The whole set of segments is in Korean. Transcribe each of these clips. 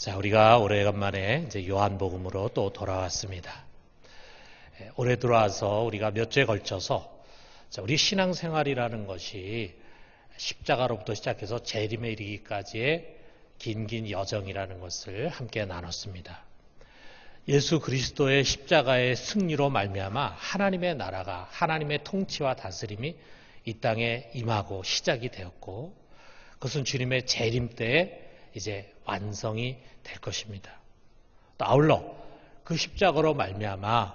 자, 우리가 오래간만에 이제 요한복음으로 또 돌아왔습니다. 올해 들어와서 우리가 몇 주에 걸쳐서 우리 신앙생활이라는 것이 십자가로부터 시작해서 재림에 이르기까지의 긴 여정이라는 것을 함께 나눴습니다. 예수 그리스도의 십자가의 승리로 말미암아 하나님의 나라가, 하나님의 통치와 다스림이 이 땅에 임하고 시작이 되었고, 그것은 주님의 재림 때에 이제 완성이 될 것입니다. 또 아울러 그 십자가로 말미암아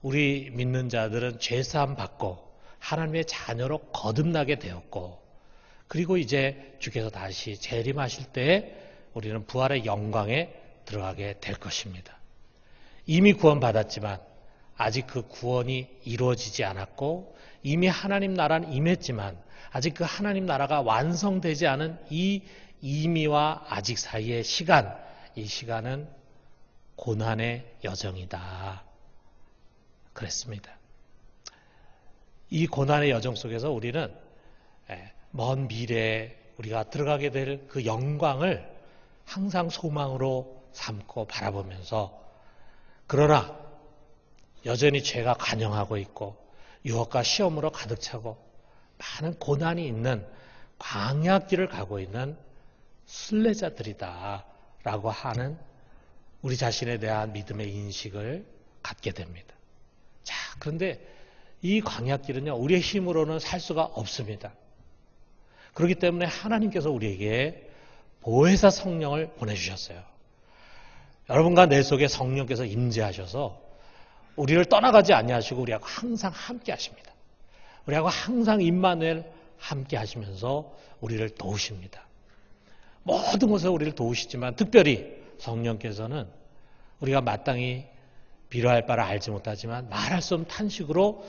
우리 믿는 자들은 죄사함 받고 하나님의 자녀로 거듭나게 되었고, 그리고 이제 주께서 다시 재림하실 때에 우리는 부활의 영광에 들어가게 될 것입니다. 이미 구원받았지만 아직 그 구원이 이루어지지 않았고, 이미 하나님 나라는 임했지만 아직 그 하나님 나라가 완성되지 않은 이 이미와 아직 사이의 시간, 이 시간은 고난의 여정이다. 그랬습니다. 이 고난의 여정 속에서 우리는 먼 미래에 우리가 들어가게 될 그 영광을 항상 소망으로 삼고 바라보면서, 그러나 여전히 죄가 관영하고 있고 유혹과 시험으로 가득 차고 많은 고난이 있는 광야길을 가고 있는 순례자들이다 라고 하는 우리 자신에 대한 믿음의 인식을 갖게 됩니다. 자, 그런데 이 광야길은요, 우리의 힘으로는 살 수가 없습니다. 그렇기 때문에 하나님께서 우리에게 보혜사 성령을 보내주셨어요. 여러분과 내 속에 성령께서 임재하셔서 우리를 떠나가지 아니하시고 우리하고 항상 함께 하십니다. 우리하고 항상 임마누엘 함께 하시면서 우리를 도우십니다. 모든 것에 우리를 도우시지만 특별히 성령께서는 우리가 마땅히 빌어할 바를 알지 못하지만 말할 수 없는 탄식으로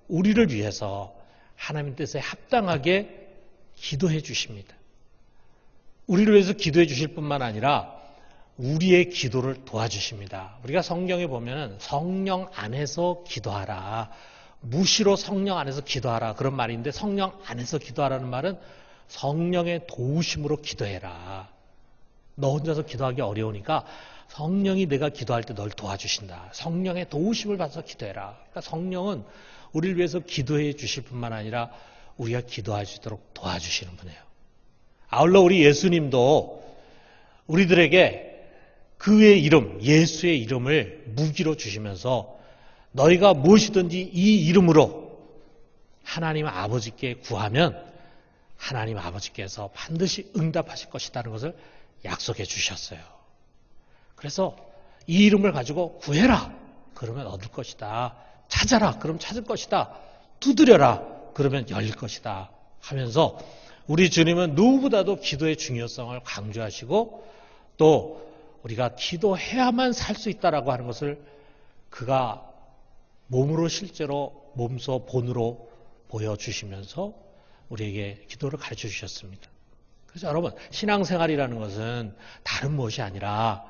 우리를 위해서 하나님 뜻에 합당하게 기도해 주십니다. 우리를 위해서 기도해 주실 뿐만 아니라 우리의 기도를 도와주십니다. 우리가 성경에 보면 성령 안에서 기도하라, 무시로 성령 안에서 기도하라 그런 말이 있는데, 성령 안에서 기도하라는 말은 성령의 도우심으로 기도해라. 너 혼자서 기도하기 어려우니까 성령이 내가 기도할 때 널 도와주신다. 성령의 도우심을 받아서 기도해라. 그러니까 성령은 우리를 위해서 기도해 주실 뿐만 아니라 우리가 기도할 수 있도록 도와주시는 분이에요. 아울러 우리 예수님도 우리들에게 그의 이름, 예수의 이름을 무기로 주시면서 너희가 무엇이든지 이 이름으로 하나님 아버지께 구하면 하나님 아버지께서 반드시 응답하실 것이라는 것을 약속해 주셨어요. 그래서 이 이름을 가지고 구해라, 그러면 얻을 것이다. 찾아라, 그럼 찾을 것이다. 두드려라, 그러면 열릴 것이다 하면서 우리 주님은 누구보다도 기도의 중요성을 강조하시고, 또 우리가 기도해야만 살 수 있다라고 하는 것을 그가 몸으로 실제로 몸소 본으로 보여주시면서 우리에게 기도를 가르쳐 주셨습니다. 그래서 여러분, 신앙생활이라는 것은 다른 무엇이 아니라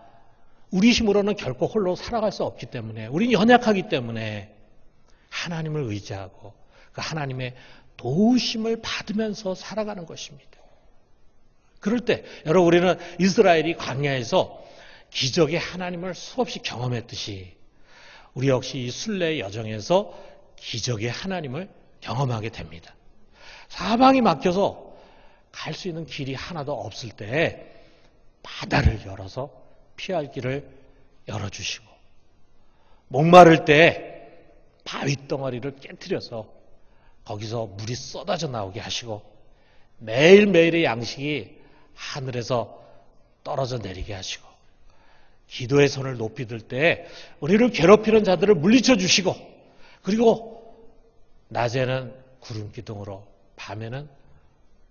우리 힘으로는 결코 홀로 살아갈 수 없기 때문에, 우리는 연약하기 때문에 하나님을 의지하고 그 하나님의 도우심을 받으면서 살아가는 것입니다. 그럴 때 여러분, 우리는 이스라엘이 광야에서 기적의 하나님을 수없이 경험했듯이 우리 역시 이 순례의 여정에서 기적의 하나님을 경험하게 됩니다. 사방이 막혀서 갈 수 있는 길이 하나도 없을 때 바다를 열어서 피할 길을 열어주시고, 목마를 때 바위덩어리를 깨트려서 거기서 물이 쏟아져 나오게 하시고, 매일매일의 양식이 하늘에서 떨어져 내리게 하시고, 기도의 손을 높이 들 때 우리를 괴롭히는 자들을 물리쳐 주시고, 그리고 낮에는 구름 기둥으로, 밤에는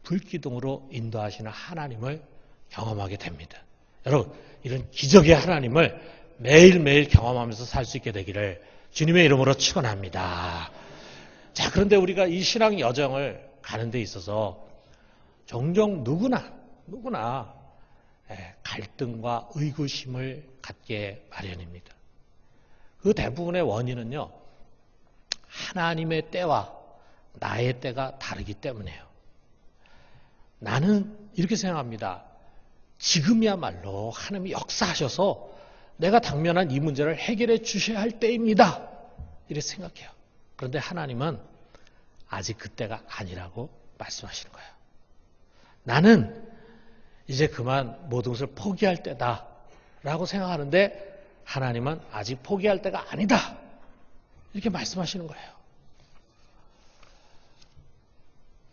불 기둥으로 인도하시는 하나님을 경험하게 됩니다. 여러분, 이런 기적의 하나님을 매일매일 경험하면서 살 수 있게 되기를 주님의 이름으로 축원합니다. 자, 그런데 우리가 이 신앙 여정을 가는 데 있어서 종종 누구나 갈등과 의구심을 갖게 마련입니다. 그 대부분의 원인은요, 하나님의 때와 나의 때가 다르기 때문이에요. 나는 이렇게 생각합니다. 지금이야말로 하나님이 역사하셔서 내가 당면한 이 문제를 해결해 주셔야 할 때입니다. 이렇게 생각해요. 그런데 하나님은 아직 그때가 아니라고 말씀하시는 거예요. 나는 이제 그만 모든 것을 포기할 때다 라고 생각하는데 하나님은 아직 포기할 때가 아니다. 이렇게 말씀하시는 거예요.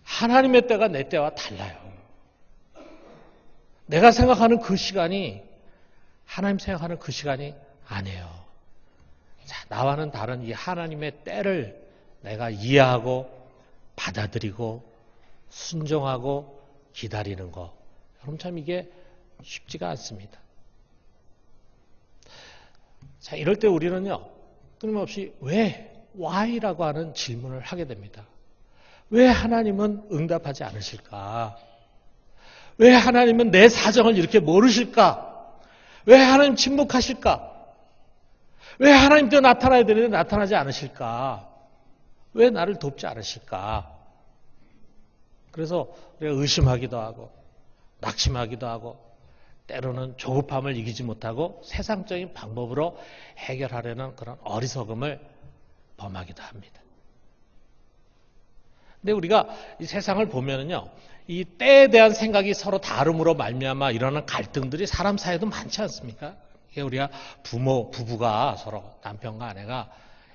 하나님의 때가 내 때와 달라요. 내가 생각하는 그 시간이 하나님 생각하는 그 시간이 아니에요. 자, 나와는 다른 이 하나님의 때를 내가 이해하고 받아들이고 순종하고 기다리는 거. 여러분 참 이게 쉽지가 않습니다. 자, 이럴 때 우리는요, 끊임없이 왜, why라고 하는 질문을 하게 됩니다. 왜 하나님은 응답하지 않으실까? 왜 하나님은 내 사정을 이렇게 모르실까? 왜 하나님 침묵하실까? 왜 하나님도 나타나야 되는데 나타나지 않으실까? 왜 나를 돕지 않으실까? 그래서 우리가 의심하기도 하고 낙심하기도 하고 때로는 조급함을 이기지 못하고 세상적인 방법으로 해결하려는 그런 어리석음을 범하기도 합니다. 근데 우리가 이 세상을 보면은요, 이 때에 대한 생각이 서로 다름으로 말미암아 일어나는 갈등들이 사람 사이에도 많지 않습니까? 우리가 부부가 서로 남편과 아내가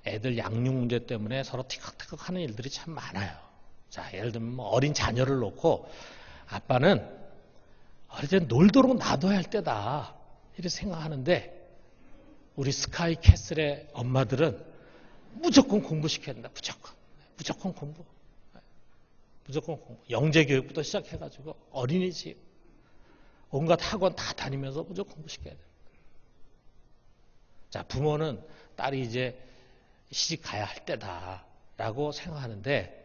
애들 양육 문제 때문에 서로 티격태격 하는 일들이 참 많아요. 자, 예를 들면 뭐 어린 자녀를 놓고 아빠는 어릴 때 놀도록 놔둬야 할 때다. 이렇게 생각하는데 우리 스카이 캐슬의 엄마들은 무조건 공부시켜야 된다. 무조건 공부. 무조건 공부. 영재교육부터 시작해가지고 어린이집, 온갖 학원 다 다니면서 무조건 공부시켜야 돼. 자, 부모는 딸이 이제 시집 가야 할 때다라고 생각하는데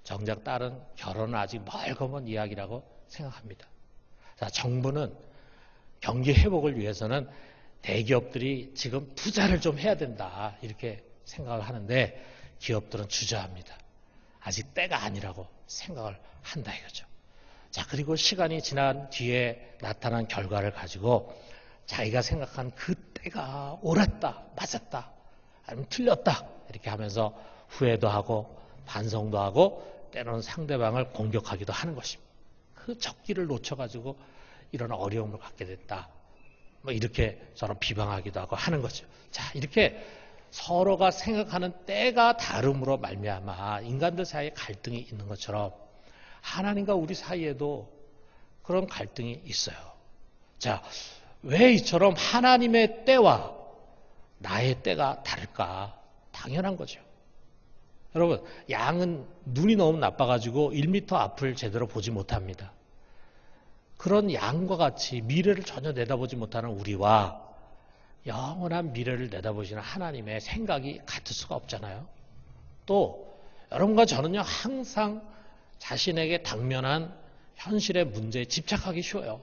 정작 딸은 결혼은 아직 멀고 먼 이야기라고 생각합니다. 자, 정부는 경기 회복을 위해서는 대기업들이 지금 투자를 좀 해야 된다 이렇게 생각을 하는데 기업들은 주저합니다. 아직 때가 아니라고 생각을 한다 이거죠. 자, 그리고 시간이 지난 뒤에 나타난 결과를 가지고 자기가 생각한 그 때가 옳았다, 맞았다, 아니면 틀렸다 이렇게 하면서 후회도 하고 반성도 하고 때로는 상대방을 공격하기도 하는 것입니다. 그 적기를 놓쳐가지고 이런 어려움을 갖게 됐다. 뭐 이렇게 서로 비방하기도 하고 하는 거죠. 자, 이렇게 서로가 생각하는 때가 다름으로 말미암아 인간들 사이에 갈등이 있는 것처럼 하나님과 우리 사이에도 그런 갈등이 있어요. 자, 왜 이처럼 하나님의 때와 나의 때가 다를까? 당연한 거죠. 여러분, 양은 눈이 너무 나빠가지고 1m 앞을 제대로 보지 못합니다. 그런 양과 같이 미래를 전혀 내다보지 못하는 우리와 영원한 미래를 내다보시는 하나님의 생각이 같을 수가 없잖아요. 또 여러분과 저는요, 항상 자신에게 당면한 현실의 문제에 집착하기 쉬워요.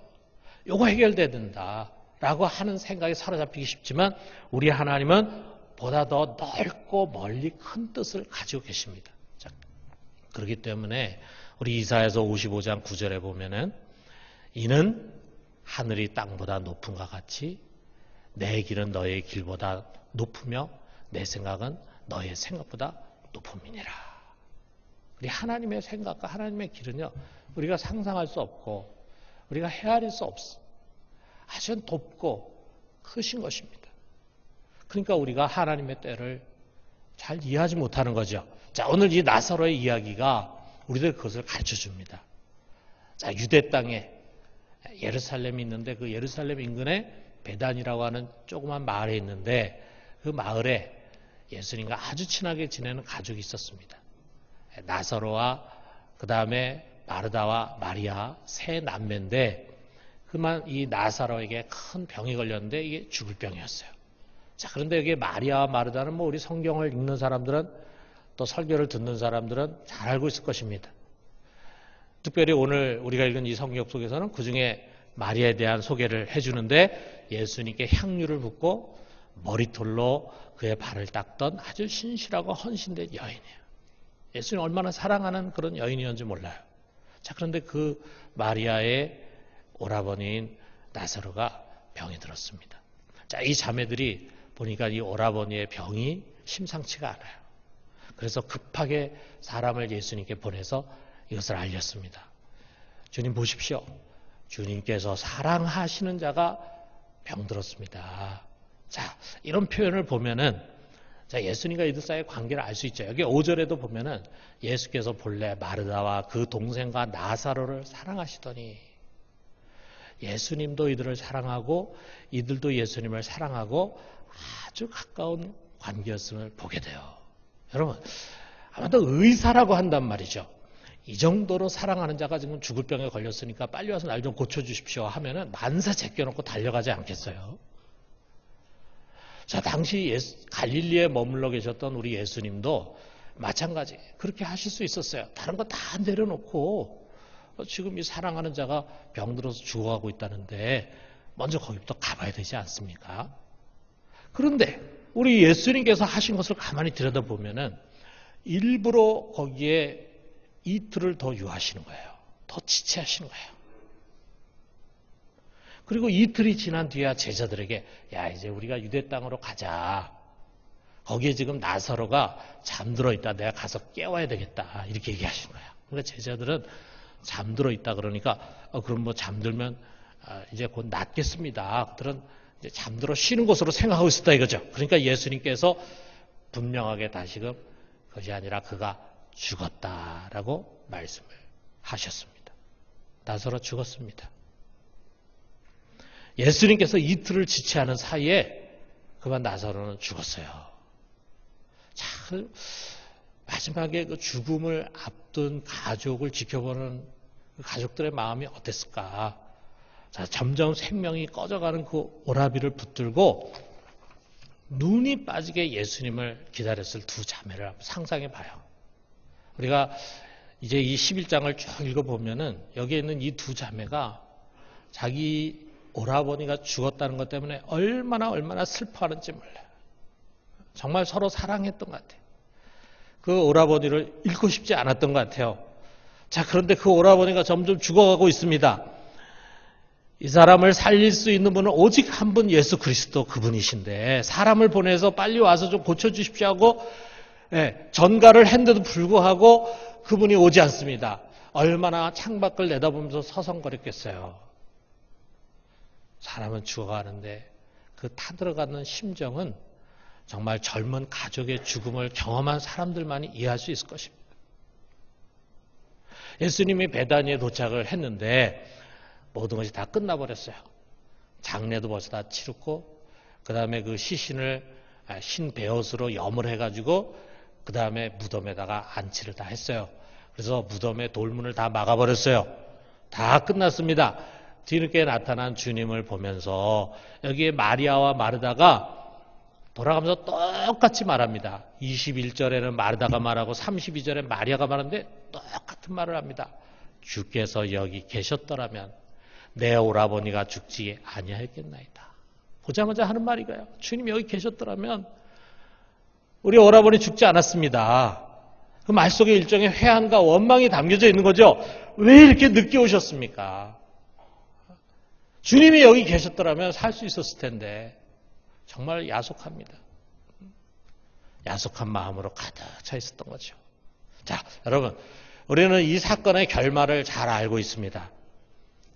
요거 해결돼야 된다라고 하는 생각에 사로잡히기 쉽지만 우리 하나님은 보다 더 넓고 멀리 큰 뜻을 가지고 계십니다. 자, 그렇기 때문에 우리 이사야서 55장 9절에 보면은 이는 하늘이 땅보다 높음과 같이 내 길은 너의 길보다 높으며 내 생각은 너의 생각보다 높음이니라. 우리 하나님의 생각과 하나님의 길은요, 우리가 상상할 수 없고 우리가 헤아릴 수 없어. 아주 높고 크신 것입니다. 그러니까 우리가 하나님의 때를 잘 이해하지 못하는 거죠. 자, 오늘 이 나사로의 이야기가 우리들 그것을 가르쳐 줍니다. 자, 유대 땅에 예루살렘이 있는데 그 예루살렘 인근에 베단이라고 하는 조그만 마을에 있는데 그 마을에 예수님과 아주 친하게 지내는 가족이 있었습니다. 나사로와 그 다음에 마르다와 마리아 세 남매인데 그만 이 나사로에게 큰 병이 걸렸는데 이게 죽을 병이었어요. 자, 그런데 여기 마리아와 마르다는 뭐 우리 성경을 읽는 사람들은 또 설교를 듣는 사람들은 잘 알고 있을 것입니다. 특별히 오늘 우리가 읽은 이 성경 속에서는 그중에 마리아에 대한 소개를 해주는데 예수님께 향유를 붓고 머리털로 그의 발을 닦던 아주 신실하고 헌신된 여인이에요. 예수님 얼마나 사랑하는 그런 여인이었는지 몰라요. 자, 그런데 그 마리아의 오라버니인 나사로가 병이 들었습니다. 자, 이 자매들이 보니까 이 오라버니의 병이 심상치가 않아요. 그래서 급하게 사람을 예수님께 보내서 이것을 알렸습니다. 주님 보십시오. 주님께서 사랑하시는 자가 병들었습니다. 자, 이런 표현을 보면은 자, 예수님과 이들 사이의 관계를 알 수 있죠. 여기 5절에도 보면은 예수께서 본래 마르다와 그 동생과 나사로를 사랑하시더니 예수님도 이들을 사랑하고 이들도 예수님을 사랑하고 아주 가까운 관계였음을 보게 돼요. 여러분, 아마도 의사라고 한단 말이죠. 이 정도로 사랑하는 자가 지금 죽을 병에 걸렸으니까 빨리 와서 날 좀 고쳐주십시오 하면은 만사 제껴놓고 달려가지 않겠어요? 자, 당시 갈릴리에 머물러 계셨던 우리 예수님도 마찬가지 그렇게 하실 수 있었어요. 다른 거 다 내려놓고 지금 이 사랑하는 자가 병들어서 죽어가고 있다는데 먼저 거기부터 가봐야 되지 않습니까? 그런데 우리 예수님께서 하신 것을 가만히 들여다보면은 일부러 거기에 이틀을 더 유하시는 거예요. 더 지체하시는 거예요. 그리고 이틀이 지난 뒤에 제자들에게 야, 이제 우리가 유대 땅으로 가자. 거기에 지금 나사로가 잠들어 있다. 내가 가서 깨워야 되겠다. 이렇게 얘기하시는 거예요. 그러니까 제자들은 잠들어 있다 그러니까 그럼 뭐 잠들면 이제 곧 낫겠습니다. 그들은 이제 잠들어 쉬는 것으로 생각하고 있었다 이거죠. 그러니까 예수님께서 분명하게 다시금 그것이 아니라 그가 죽었다라고 말씀을 하셨습니다. 나사로 죽었습니다. 예수님께서 이틀을 지체하는 사이에 그만 나사로는 죽었어요. 자, 마지막에 그 죽음을 앞둔 가족을 지켜보는 그 가족들의 마음이 어땠을까? 자, 점점 생명이 꺼져가는 그 오라비를 붙들고 눈이 빠지게 예수님을 기다렸을 두 자매를 한번 상상해 봐요. 우리가 이제 이 11장을 쭉 읽어보면은 여기에 있는 이 두 자매가 자기 오라버니가 죽었다는 것 때문에 얼마나 슬퍼하는지 몰라요. 정말 서로 사랑했던 것 같아요. 그 오라버니를 잃고 싶지 않았던 것 같아요. 자, 그런데 그 오라버니가 점점 죽어가고 있습니다. 이 사람을 살릴 수 있는 분은 오직 한 분 예수 그리스도 그분이신데 사람을 보내서 빨리 와서 좀 고쳐주십시오 하고 전가를 했는데도 불구하고 그분이 오지 않습니다. 얼마나 창밖을 내다보면서 서성거렸겠어요. 사람은 죽어가는데 그 타들어가는 심정은 정말 젊은 가족의 죽음을 경험한 사람들만이 이해할 수 있을 것입니다. 예수님이 베다니에 도착을 했는데 모든 것이 다 끝나버렸어요. 장례도 벌써 다 치렀고 그 다음에 그 시신을 흰 베옷으로 염을 해가지고 그 다음에 무덤에다가 안치를 다 했어요. 그래서 무덤의 돌문을 다 막아버렸어요. 다 끝났습니다. 뒤늦게 나타난 주님을 보면서 여기에 마리아와 마르다가 돌아가면서 똑같이 말합니다. 21절에는 마르다가 말하고 32절에 마리아가 말하는데 똑같은 말을 합니다. 주께서 여기 계셨더라면 내 오라버니가 죽지 아니하였겠나이다. 보자마자 하는 말이 이거예요. 주님 여기 계셨더라면 우리 오라버니 죽지 않았습니다. 그 말 속에 일종의 회한과 원망이 담겨져 있는 거죠. 왜 이렇게 늦게 오셨습니까? 주님이 여기 계셨더라면 살 수 있었을 텐데 정말 야속합니다. 야속한 마음으로 가득 차 있었던 거죠. 자, 여러분, 우리는 이 사건의 결말을 잘 알고 있습니다.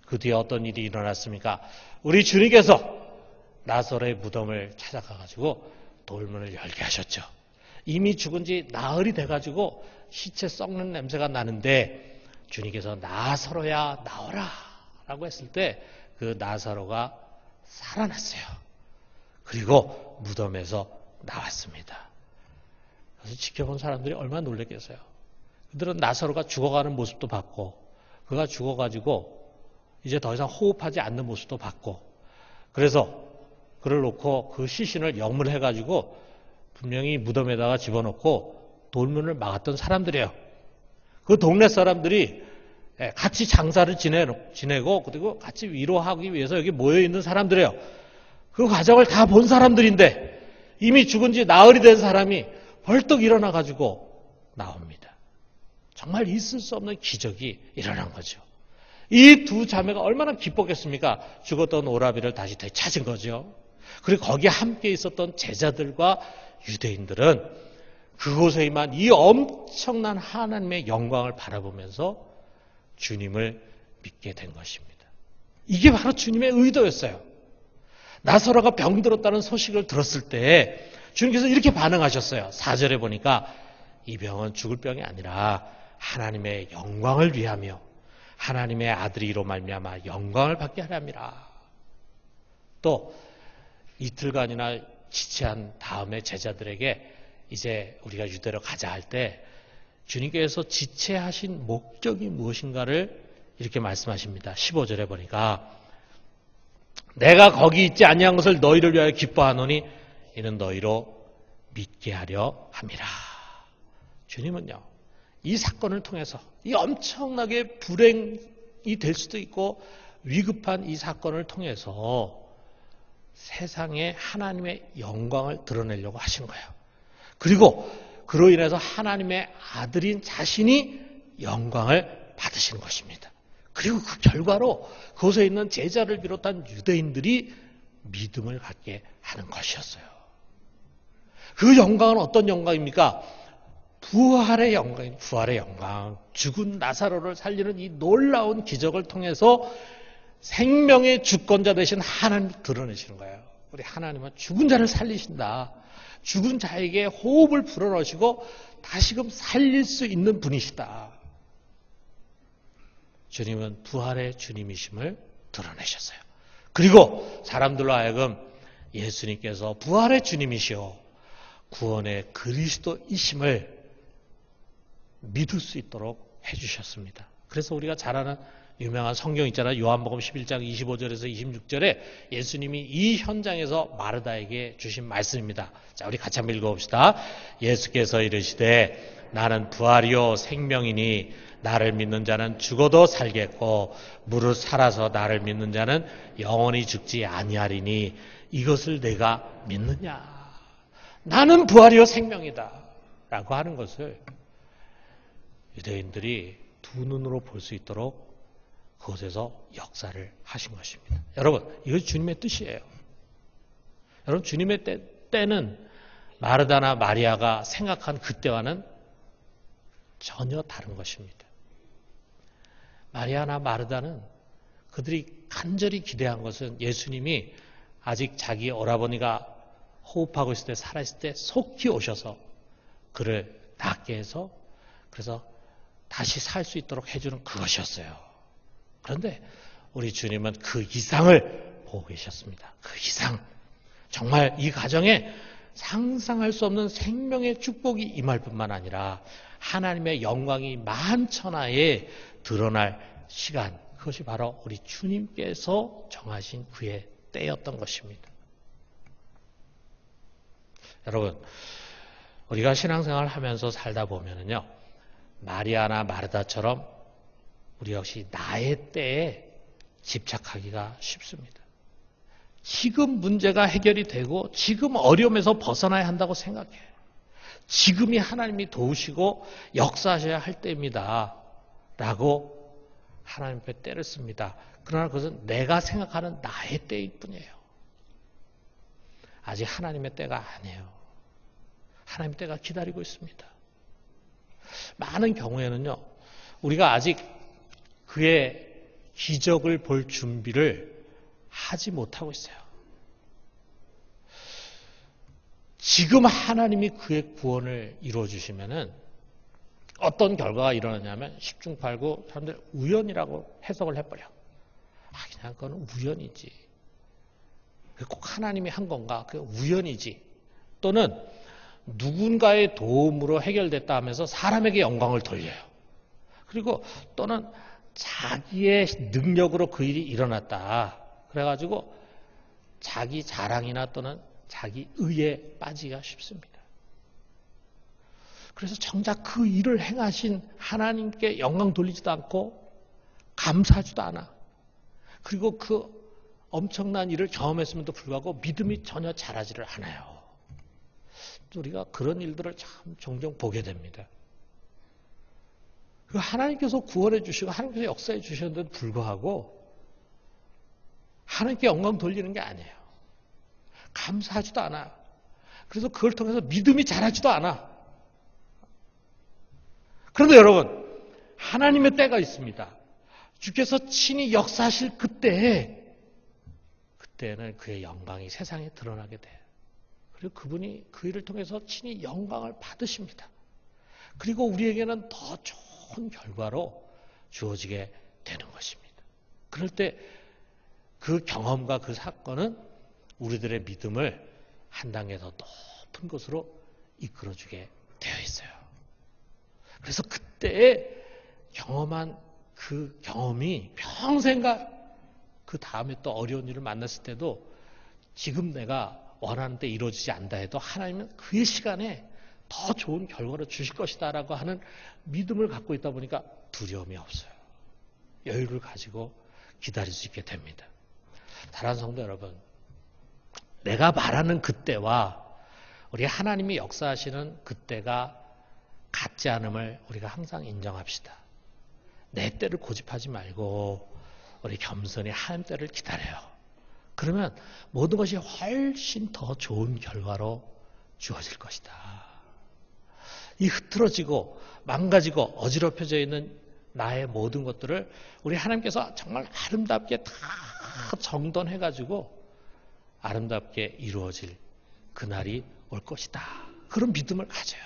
그 뒤에 어떤 일이 일어났습니까? 우리 주님께서 나사로의 무덤을 찾아가가지고 돌문을 열게 하셨죠. 이미 죽은 지 나흘이 돼가지고 시체 썩는 냄새가 나는데 주님께서 나사로야 나오라 라고 했을 때 그 나사로가 살아났어요. 그리고 무덤에서 나왔습니다. 그래서 지켜본 사람들이 얼마나 놀랐겠어요. 그들은 나사로가 죽어가는 모습도 봤고 그가 죽어가지고 이제 더 이상 호흡하지 않는 모습도 봤고 그래서 그를 놓고 그 시신을 염을 해가지고 분명히 무덤에다가 집어넣고 돌문을 막았던 사람들이에요. 그 동네 사람들이 같이 장사를 지내고 그리고 같이 위로하기 위해서 여기 모여있는 사람들이에요. 그 과정을 다 본 사람들인데 이미 죽은 지 나흘이 된 사람이 벌떡 일어나가지고 나옵니다. 정말 있을 수 없는 기적이 일어난 거죠. 이 두 자매가 얼마나 기뻤겠습니까? 죽었던 오라비를 다시 되찾은 거죠. 그리고 거기에 함께 있었던 제자들과 유대인들은 그곳에 임한 이 엄청난 하나님의 영광을 바라보면서 주님을 믿게 된 것입니다. 이게 바로 주님의 의도였어요. 나사로가 병들었다는 소식을 들었을 때 주님께서 이렇게 반응하셨어요. 4절에 보니까 이 병은 죽을 병이 아니라 하나님의 영광을 위하며 하나님의 아들이 이로 말미암아 영광을 받게 하렵니다. 또 이틀간이나 지체한 다음에 제자들에게 이제 우리가 유대로 가자 할 때 주님께서 지체하신 목적이 무엇인가를 이렇게 말씀하십니다. 15절에 보니까 내가 거기 있지 아니한 것을 너희를 위하여 기뻐하노니 이는 너희로 믿게 하려 함이라. 주님은요, 이 사건을 통해서 이 엄청나게 불행이 될 수도 있고 위급한 이 사건을 통해서 세상에 하나님의 영광을 드러내려고 하신 거예요. 그리고 그로 인해서 하나님의 아들인 자신이 영광을 받으시는 것입니다. 그리고 그 결과로 그곳에 있는 제자를 비롯한 유대인들이 믿음을 갖게 하는 것이었어요. 그 영광은 어떤 영광입니까? 부활의 영광, 부활의 영광. 죽은 나사로를 살리는 이 놀라운 기적을 통해서 생명의 주권자 되신 하나님을 드러내시는 거예요. 우리 하나님은 죽은 자를 살리신다. 죽은 자에게 호흡을 불어넣으시고 다시금 살릴 수 있는 분이시다. 주님은 부활의 주님이심을 드러내셨어요. 그리고 사람들로 하여금 예수님께서 부활의 주님이시오 구원의 그리스도이심을 믿을 수 있도록 해주셨습니다. 그래서 우리가 잘 아는 유명한 성경 있잖아요. 요한복음 11장 25절에서 26절에 예수님이 이 현장에서 마르다에게 주신 말씀입니다. 자, 우리 같이 한번 읽어봅시다. 예수께서 이르시되 나는 부활이요 생명이니 나를 믿는 자는 죽어도 살겠고 무릇 살아서 나를 믿는 자는 영원히 죽지 아니하리니 이것을 내가 믿느냐. 나는 부활이요 생명이다 라고 하는 것을 유대인들이 두 눈으로 볼 수 있도록 그곳에서 역사를 하신 것입니다. 여러분, 이것이 주님의 뜻이에요. 여러분, 주님의 때는 마르다나 마리아가 생각한 그때와는 전혀 다른 것입니다. 마리아나 마르다는 그들이 간절히 기대한 것은 예수님이 아직 자기 오라버니가 호흡하고 있을 때 살아있을 때 속히 오셔서 그를 낫게 해서 그래서 다시 살 수 있도록 해주는 그것이었어요. 그런데 우리 주님은 그 이상을 보고 계셨습니다. 그 이상. 정말 이 가정에 상상할 수 없는 생명의 축복이 임할 뿐만 아니라 하나님의 영광이 만천하에 드러날 시간. 그것이 바로 우리 주님께서 정하신 그의 때였던 것입니다. 여러분, 우리가 신앙생활을 하면서 살다 보면은요, 마리아나 마르다처럼 우리 역시 나의 때에 집착하기가 쉽습니다. 지금 문제가 해결이 되고 지금 어려움에서 벗어나야 한다고 생각해요. 지금이 하나님이 도우시고 역사하셔야 할 때입니다. 라고 하나님 앞에 때를 씁니다. 그러나 그것은 내가 생각하는 나의 때일 뿐이에요. 아직 하나님의 때가 아니에요. 하나님의 때가 기다리고 있습니다. 많은 경우에는요, 우리가 아직 그의 기적을 볼 준비를 하지 못하고 있어요. 지금 하나님이 그의 구원을 이루어주시면은 어떤 결과가 일어나냐면 10중 8구 사람들 우연이라고 해석을 해버려. 그냥 그건 우연이지. 꼭 하나님이 한 건가? 그게 우연이지. 또는 누군가의 도움으로 해결됐다 하면서 사람에게 영광을 돌려요. 그리고 또는 자기의 능력으로 그 일이 일어났다. 그래가지고 자기 자랑이나 또는 자기 의에 빠지기가 쉽습니다. 그래서 정작 그 일을 행하신 하나님께 영광 돌리지도 않고 감사하지도 않아. 그리고 그 엄청난 일을 경험했음에도 불구하고 믿음이 전혀 자라지를 않아요. 우리가 그런 일들을 참 종종 보게 됩니다. 그 하나님께서 구원해 주시고 하나님께서 역사해 주셨는데도 불구하고 하나님께 영광 돌리는 게 아니에요. 감사하지도 않아. 그래서 그걸 통해서 믿음이 자라지도 않아. 그런데 여러분, 하나님의 때가 있습니다. 주께서 친히 역사하실 그때에는 그의 영광이 세상에 드러나게 돼요. 그리고 그분이 그 일을 통해서 친히 영광을 받으십니다. 그리고 우리에게는 더 좋은 결과로 주어지게 되는 것입니다. 그럴 때 그 경험과 그 사건은 우리들의 믿음을 한 단계 더 높은 곳으로 이끌어주게 되어 있어요. 그래서 그때에 경험한 그 경험이 평생가 그 다음에 또 어려운 일을 만났을 때도 지금 내가 원하는 때 이루어지지 않다 해도 하나님은 그의 시간에 더 좋은 결과를 주실 것이다 라고 하는 믿음을 갖고 있다 보니까 두려움이 없어요. 여유를 가지고 기다릴 수 있게 됩니다. 사랑하는 성도 여러분, 내가 말하는 그때와 우리 하나님이 역사하시는 그때가 같지 않음을 우리가 항상 인정합시다. 내 때를 고집하지 말고 우리 겸손히 하나님 때를 기다려요. 그러면 모든 것이 훨씬 더 좋은 결과로 주어질 것이다. 이 흐트러지고 망가지고 어지럽혀져 있는 나의 모든 것들을 우리 하나님께서 정말 아름답게 다 정돈해가지고 아름답게 이루어질 그날이 올 것이다. 그런 믿음을 가져요.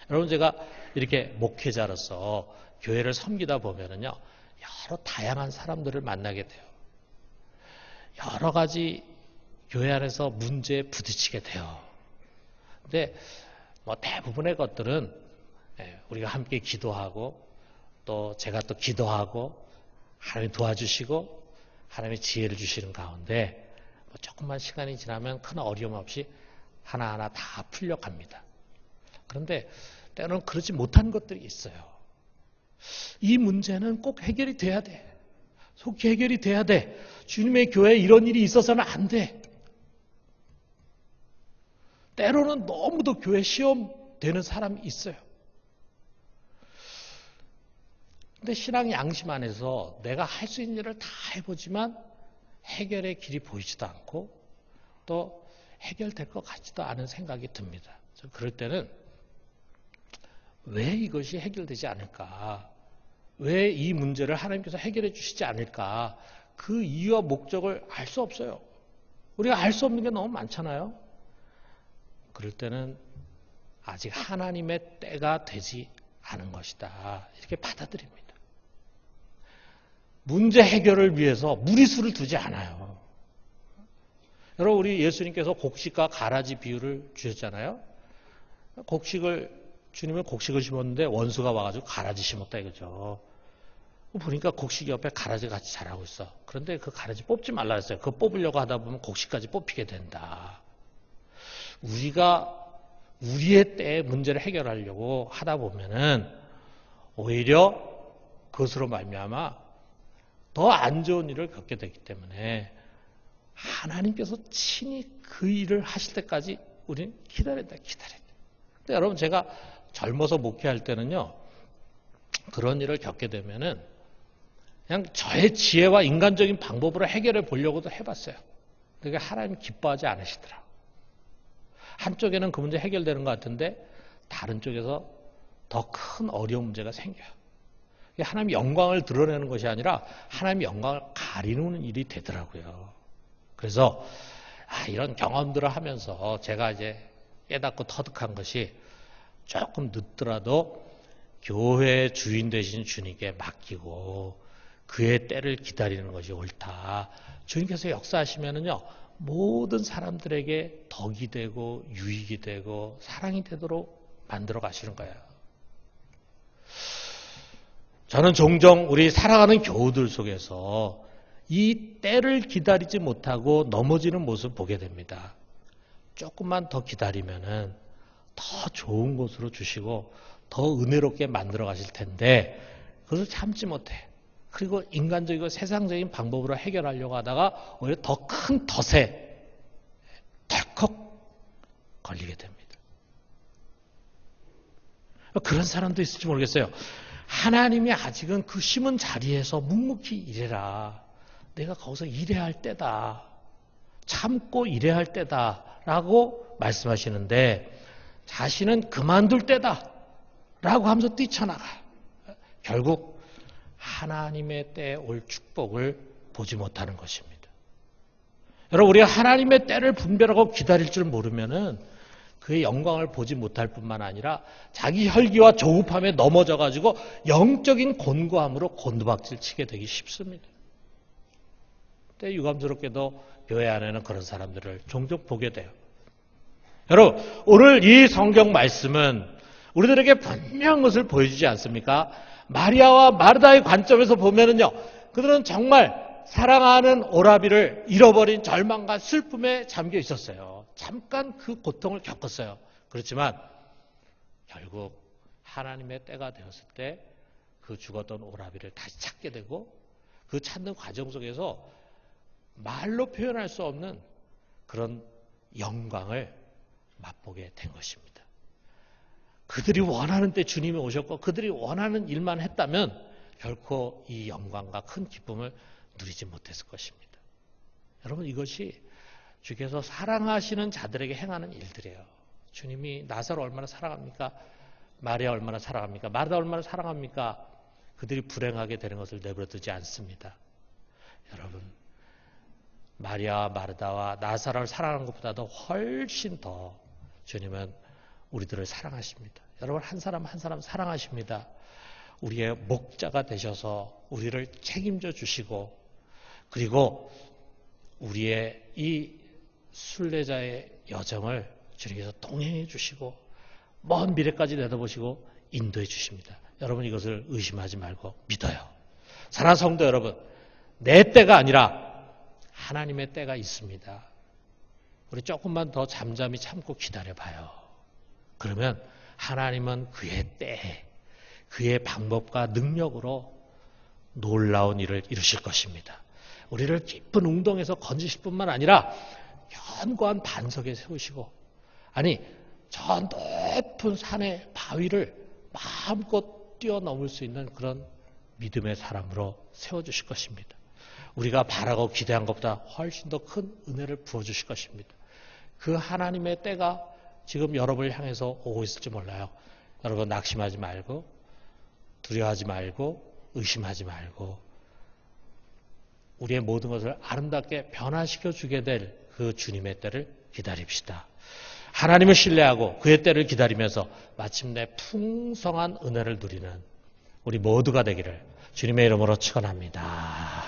여러분, 제가 이렇게 목회자로서 교회를 섬기다 보면은요, 여러 다양한 사람들을 만나게 돼요. 여러 가지 교회 안에서 문제에 부딪히게 돼요. 근데 뭐 대부분의 것들은 우리가 함께 기도하고 또 제가 또 기도하고 하나님이 도와주시고 하나님의 지혜를 주시는 가운데 조금만 시간이 지나면 큰 어려움 없이 하나하나 다 풀려갑니다. 그런데 때로는 그렇지 못한 것들이 있어요. 이 문제는 꼭 해결이 돼야 돼. 속히 해결이 돼야 돼. 주님의 교회에 이런 일이 있어서는 안 돼. 때로는 너무도 교회 시험 되는 사람이 있어요. 근데 신앙 양심 안에서 내가 할 수 있는 일을 다 해보지만 해결의 길이 보이지도 않고 또 해결될 것 같지도 않은 생각이 듭니다. 그럴 때는 왜 이것이 해결되지 않을까? 왜 이 문제를 하나님께서 해결해 주시지 않을까? 그 이유와 목적을 알 수 없어요. 우리가 알 수 없는 게 너무 많잖아요. 그럴 때는 아직 하나님의 때가 되지 않은 것이다. 이렇게 받아들입니다. 문제 해결을 위해서 무리수를 두지 않아요. 여러분, 우리 예수님께서 곡식과 가라지 비유를 주셨잖아요. 주님은 곡식을 심었는데 원수가 와가지고 가라지 심었다 이거죠. 보니까 곡식 옆에 가라지 같이 자라고 있어. 그런데 그 가라지 뽑지 말라 했어요. 그거 뽑으려고 하다 보면 곡식까지 뽑히게 된다. 우리가 우리의 때에 문제를 해결하려고 하다 보면은 오히려 그것으로 말미암아 더 안 좋은 일을 겪게 되기 때문에 하나님께서 친히 그 일을 하실 때까지 우리는 기다려야 돼. 근데 여러분, 제가 젊어서 목회할 때는요, 그런 일을 겪게 되면은 그냥 저의 지혜와 인간적인 방법으로 해결해 보려고도 해봤어요. 그게 하나님 기뻐하지 않으시더라고요. 한쪽에는 그 문제 해결되는 것 같은데 다른 쪽에서 더 큰 어려운 문제가 생겨요. 하나님의 영광을 드러내는 것이 아니라 하나님의 영광을 가리는 일이 되더라고요. 그래서 이런 경험들을 하면서 제가 이제 깨닫고 터득한 것이 조금 늦더라도 교회의 주인 되신 주님께 맡기고 그의 때를 기다리는 것이 옳다. 주님께서 역사하시면은요, 모든 사람들에게 덕이 되고 유익이 되고 사랑이 되도록 만들어 가시는 거예요. 저는 종종 우리 살아가는 교우들 속에서 이 때를 기다리지 못하고 넘어지는 모습을 보게 됩니다. 조금만 더 기다리면은 더 좋은 곳으로 주시고 더 은혜롭게 만들어 가실 텐데 그것을 참지 못해. 그리고 인간적이고 세상적인 방법으로 해결하려고 하다가 오히려 더 큰 덫에 덜컥 걸리게 됩니다. 그런 사람도 있을지 모르겠어요. 하나님이 아직은 그 심은 자리에서 묵묵히 일해라. 내가 거기서 일해야 할 때다. 참고 일해야 할 때다. 라고 말씀하시는데 자신은 그만둘 때다. 라고 하면서 뛰쳐나가. 결국 하나님의 때에 올 축복을 보지 못하는 것입니다. 여러분, 우리가 하나님의 때를 분별하고 기다릴 줄 모르면은 그의 영광을 보지 못할 뿐만 아니라 자기 혈기와 조급함에 넘어져가지고 영적인 곤고함으로 곤두박질 치게 되기 쉽습니다. 근데 유감스럽게도 교회 안에는 그런 사람들을 종종 보게 돼요. 여러분, 오늘 이 성경 말씀은 우리들에게 분명한 것을 보여주지 않습니까? 마리아와 마르다의 관점에서 보면은요, 그들은 정말 사랑하는 오라비를 잃어버린 절망과 슬픔에 잠겨 있었어요. 잠깐 그 고통을 겪었어요. 그렇지만 결국 하나님의 때가 되었을 때 그 죽었던 오라비를 다시 찾게 되고 그 찾는 과정 속에서 말로 표현할 수 없는 그런 영광을 맛보게 된 것입니다. 그들이 원하는 때 주님이 오셨고 그들이 원하는 일만 했다면 결코 이 영광과 큰 기쁨을 누리지 못했을 것입니다. 여러분, 이것이 주께서 사랑하시는 자들에게 행하는 일들이에요. 주님이 나사로 얼마나 사랑합니까? 마리아 얼마나 사랑합니까? 마르다 얼마나 사랑합니까? 그들이 불행하게 되는 것을 내버려두지 않습니다. 여러분, 마리아와 마르다와 나사로를 사랑하는 것보다도 훨씬 더 주님은 우리들을 사랑하십니다. 여러분, 한 사람 한 사람 사랑하십니다. 우리의 목자가 되셔서 우리를 책임져 주시고 그리고 우리의 이 순례자의 여정을 주님께서 동행해 주시고 먼 미래까지 내다보시고 인도해 주십니다. 여러분, 이것을 의심하지 말고 믿어요. 사랑하는 성도 여러분, 내 때가 아니라 하나님의 때가 있습니다. 우리 조금만 더 잠잠히 참고 기다려봐요. 그러면 하나님은 그의 때에 그의 방법과 능력으로 놀라운 일을 이루실 것입니다. 우리를 깊은 웅덩에서 건지실 뿐만 아니라 견고한 반석에 세우시고 아니 저 높은 산의 바위를 마음껏 뛰어넘을 수 있는 그런 믿음의 사람으로 세워주실 것입니다. 우리가 바라고 기대한 것보다 훨씬 더 큰 은혜를 부어주실 것입니다. 그 하나님의 때가 지금 여러분을 향해서 오고 있을지 몰라요. 여러분, 낙심하지 말고 두려워하지 말고 의심하지 말고 우리의 모든 것을 아름답게 변화시켜 주게 될 그 주님의 때를 기다립시다. 하나님을 신뢰하고 그의 때를 기다리면서 마침내 풍성한 은혜를 누리는 우리 모두가 되기를 주님의 이름으로 축원합니다.